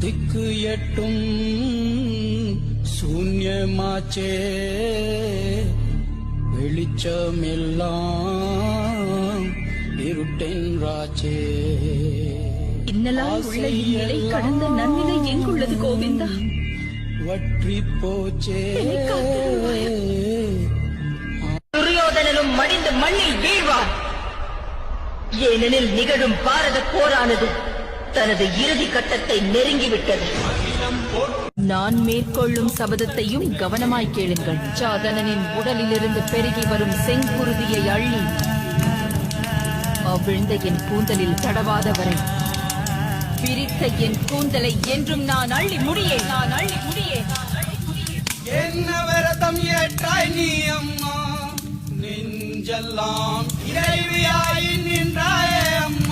திக்கு எட்டும் சூன்யமாச்சே வெளிச்சமெல்லாம் இருட்டென்றாச்சே. இன்னலால் உள்ள இந்நிலை கடந்த நன்னிலை எங்குள்ளது கோவிந்தா? வற்றி போச்சே. துரியோதனனும் மடிந்து மண்ணில் வீழ்வார். ஏனெனில் நிகழும் பாரத போரானது தனது இறுதி கட்டத்தை நெருங்கிவிட்டது. நான் மேற்கொள்ளும் சபதத்தையும் கவனமாய் கேளுங்கள். சாதனனின் உடலிலிருந்து பெருகி வரும் செங்குருதியை அள்ளி அவிழ்ந்த என் கூந்தலில் தடவாத வரை பிரித்த என் கூந்தலை என்றும் நான் அள்ளி முடியேன். என்ன விரதம் ஏற்றாய் நீ அம்மா, நெஞ்செல்லாம் இறைவியாய் நின்றாயே அம்மா.